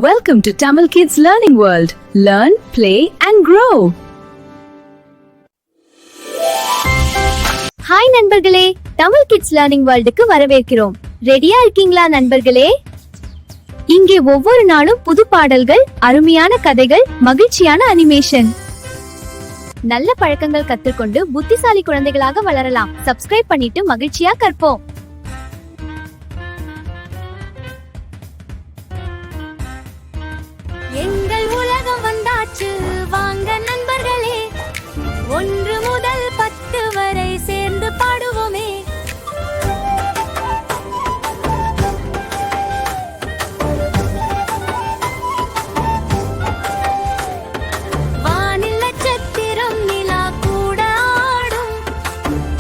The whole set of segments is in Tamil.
Welcome to Tamil Kids Learning World. Learn, play and grow. Hi நண்பர்களே, தமிழ் கிட்ஸ் லேர்னிங் வேர்ல்டுக்கு வரவேற்கிறோம். ரெடியா இருக்கீங்களா நண்பர்களே? இங்கே ஒவ்வொரு நாளும் புது பாடல்கள், அருமையான கதைகள், மகிழ்ச்சியான அனிமேஷன். நல்ல பழக்கங்கள் கற்றுக்கொண்டு புத்திசாலி குழந்தைகளாக வளரலாம். சப்ஸ்கிரைப் பண்ணிட்டு மகிழ்ச்சியா கற்போம். எங்கள் உலகம் வந்தாச்சு, வாங்க நண்பர்களே, 1 முதல் 10 வரை சேர்ந்து பாடுவோமே. வானில் நட்சத்திரம் நிலா கூட ஆடும்,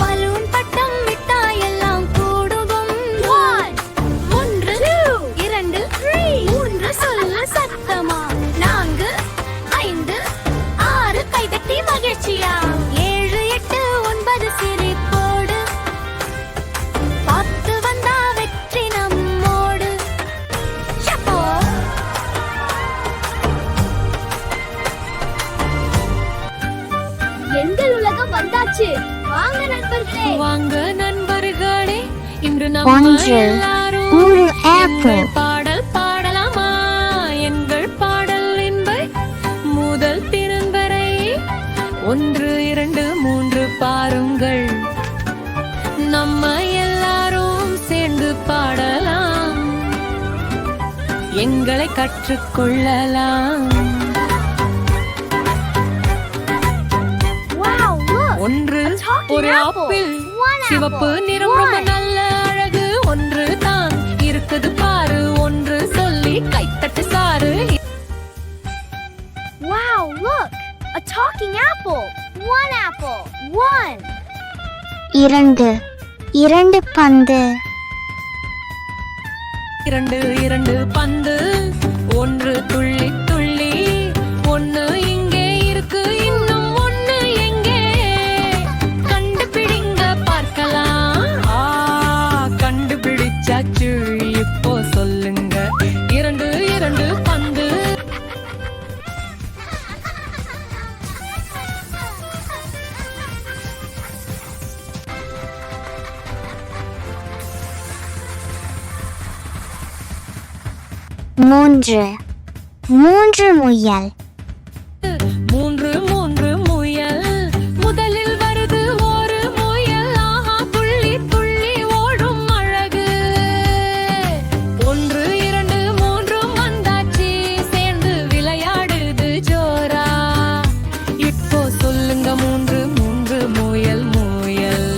பலூன் பட்டம் மிட்டாய் எல்லாம் கூடுகும். 1 2 3 சொல்ல சத்தமா, 4 5 6 கைதட்டி மகிழ்ச்சியா, 7 8 9 சிரிப்போடு, 10 வந்தா வெற்றி நம்மோடு. எங்கள் உலகம் வந்தாச்சு, வாங்க நண்பர்களே, வாங்க நண்பர்களே, இன்று நம்ம ஒன்று, எல்லாரும் ஒரு எங்கள் பாடல் பாடலாமா? எங்கள் பாடல் என்பை முதல் திறன்வரை 1 2 3 பாருங்கள். நம்ம எல்லாரும் சேர்ந்து பாடலாம், எங்களை கற்றுக்கொள்ளலாம். Wow, look, 1 a talking ஒரு apple. ஆப்பிள், 1 சிவப்பு apple. நிறம் ரொம்ப 1. நல்ல அழகு. 1 தான் இருக்குது பாரு, 1 சொல்லி கைத்தட்டு sir. Wow, look, a talking apple. 1 apple. 1. 2 பந்து. 2 பந்து, 1 துள்ளி துள்ளி. 1 இங்கே இருக்கு, இன்னும் 1 எங்கே? கண்டுபிடிங்க பார்க்கலாம். கண்டுபிடிச்சாச்சு, இப்போ சொல்லுங்க. 2 பந்து. மூன்று முயல். 3 முயல், முதலில் வருது ஒரு முயல். ஆஹா, துள்ளி துள்ளி ஓடும் அழகு. 1 2 3 வந்தாச்சு, சேர்ந்து விளையாடுது ஜோரா. இப்போ சொல்லுங்க, 3 முயல் முயல்.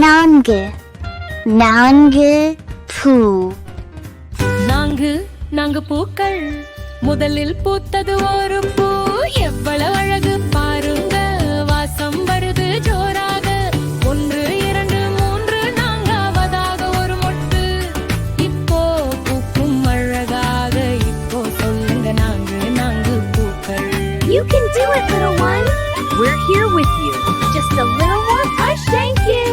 நான்கு பூ. நான்கு பூக்கள், முதலில் பூத்தது ஒரு பூ. எவ்வளவு அழகு பாருங்க, வாசம் வருது ஜோராக. 1 2 3 நான்காவதாக ஒரு மொட்டு. இப்போ பூக்கும் அழகாக, இப்போ சொல்லுங்க, 4 பூக்கள். You can do it, little one. We're here with you. Just a little more push, thank you.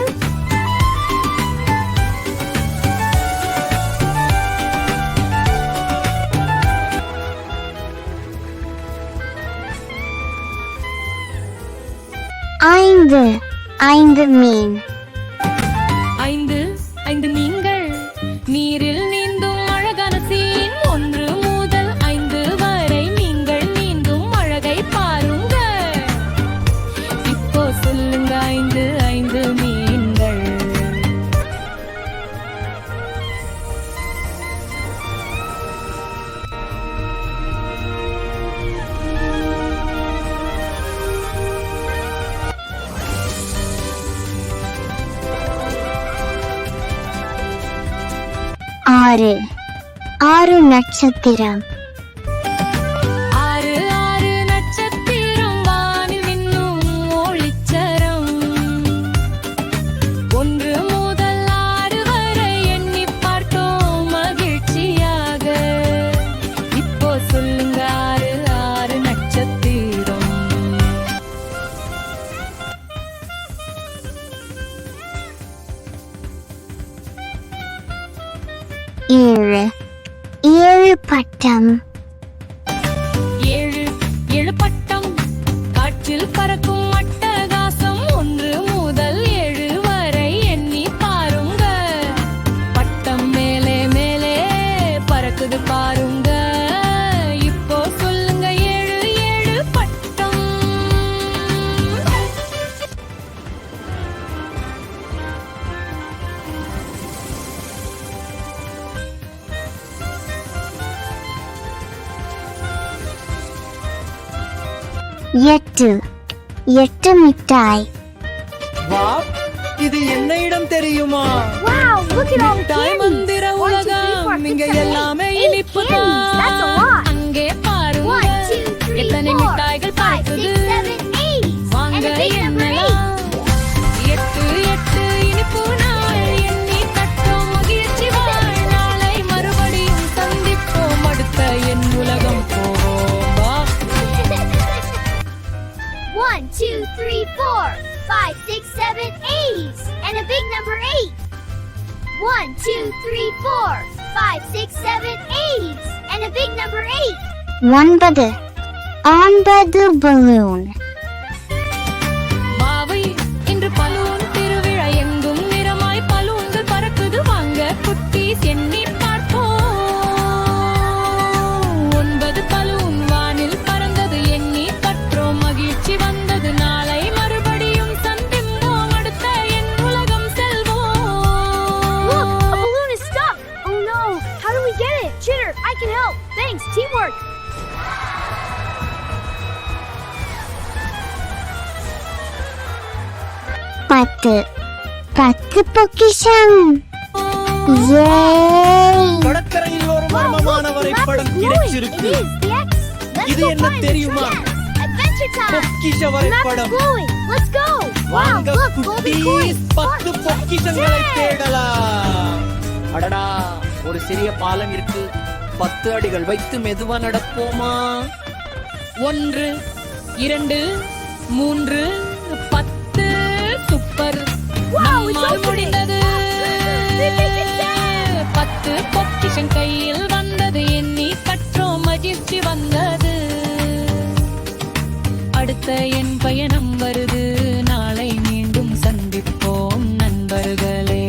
ஐந்து மீன். 5 மீன்கள், நீரில் நீந்தும் அழகான சீன். 1 முதல் 5 வரை நீங்கள் நீந்தும் அழகை பாருங்க. இப்போ சொல்லுங்க, 5 மீன்கள். ஆறு நட்சத்திரம். 6 நட்சத்திரம், வானில் மின்னும் ஒளிச்சரம். 1 முதல் 6 வரை எண்ணி பார்த்தோம் மகிழ்ச்சியாக. இப்போ சொல்லுங்க, 6 நட்சத்திரம். ஏழு ஏழு பட்டம் ஏழு ஏழு பட்டம் காற்றில் பறக்கும் அட்டகாசம் 1 முதல் 7 வரை எண்ணி பாருங்க பட்டம் மேலே மேலே பறக்குது பாருங்க இப்போ சொல்லுங்க 7 7 பட்டம் 8 8 மிட்டாய் வாவ் இது என்ன இடம் தெரியுமா Wow, look at all the தாய் candies. மந்திர 1, 2, 3, 4, உலகம் இங்க 6, 7, எல்லாமே 8 இனிப்பு candies. That's a lot. அங்கே பாருங்க 1, 2, 3, எத்தனை 4, மிட்டாய்கள் 5, பறக்குது 6, 7, 8. வாங்க And a big number 8. எண்ணலாம் 8 இனிப்பு நாள் எண்ணி கட்டோம் மகிழ்ச்சி வாழ் நாளை மறுபடியும் சந்திப்போம் அடுத்த என் உலகம் போவோம் வா. 1, 2, 3, 4, 5, 6, 7, 8. And a big number 8. 1, 2, 3, 4, 5, 6, 7, 8. And a big number 8. 9 9 balloon மாவை இன்று பலூன் திருவிழா எங்கும் நிறமாய் பலூன்கள் பறக்குது வாங்க குட்டீஸ் எண்ணி பார்ப்போம் 9 பலூன் வானில் பறந்தது எண்ணி கற்றோம் மகிழ்ச்சி வந்தது நாளை மறுபடியும் சந்திப்போம் அடுத்த என் உலகம் செல்வோம் Look, a balloon is stuck. Oh no, how do we get it? Chitter, I can help. Thanks, teamwork. பத்து பத்து பொக்கிஷம் ஏய் கடற்கரையில் ஒரு மர்மமான வரைபடம் கிடைச்சிருக்கு It is the X. Let's இது go என்ன find the தெரியுமா? treasure. Adventure time. பொக்கிஷ The map is வரைபடம் glowing. Let's go. Wow, வாங்க look, golden குட்டீஸ் coins. 10 பொக்கிஷங்களை தேடலாம் அடடா ஒரு சிறிய பாலம் இருக்கு 10 அடிகள் வைத்து மெதுவா நடப்போமா 1 2 3 10 சூப்பர் நம்மால் முடிந்தது 10 பொக்கிஷன் கையில் வந்தது எண்ணி கற்றோம் மகிழ்ச்சி வந்தது அடுத்த என் பயணம் வருது நாளை மீண்டும் சந்திப்போம் நண்பர்களே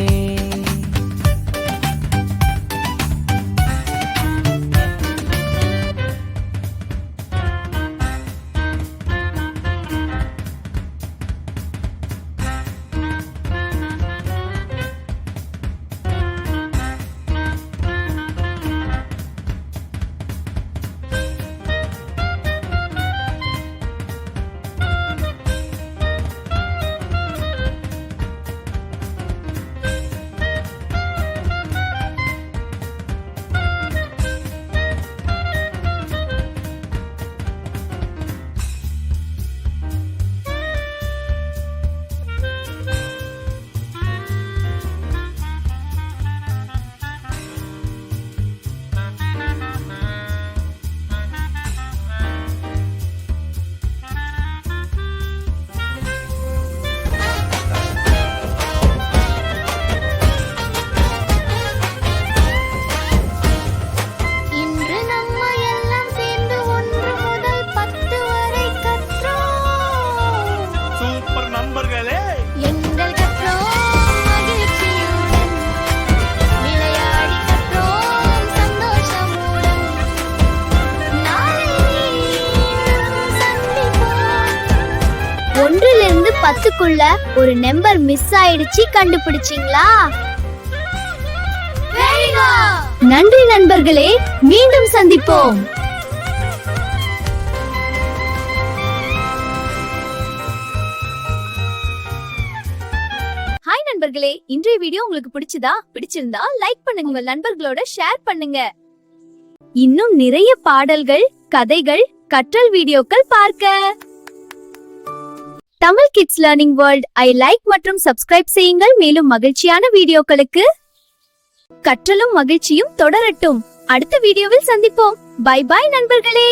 இன்று நம்ம எல்லாம் சேர்ந்து 1 முதல் 10 வரை கற்றோம். சூப்பர் நண்பர்களே எண்கள் கற்றோம் மகிழ்ச்சியுடன். விளையாடி கற்றோம் சந்தோஷமுடன். நாளை மீண்டும் சந்திப்போம். 1லிருந்து 10க்குள்ள ஒரு நம்பர் மிஸ் ஆயிடுச்சு கண்டுபிடிச்சீங்களா? நன்றி நண்பர்களே, மீண்டும் சந்திப்போம். ஹாய் நண்பர்களே, இன்றைய வீடியோ உங்களுக்கு பிடிச்சிருந்தா லைக் பண்ணுங்க, உங்க நண்பர்களோட ஷேர் பண்ணுங்க. இன்னும் நிறைய பாடல்கள், கதைகள், கற்றல் வீடியோக்கள் பார்க்க Tamil kids learning world I like மற்றும் சப்ஸ்கிரைப் செய்யுங்கள். மேலும் மகிழ்ச்சியான வீடியோக்களுக்கு கற்றலும் மகிழ்ச்சியும் தொடரட்டும். அடுத்த வீடியோவில் சந்திப்போம். பை பை நண்பர்களே.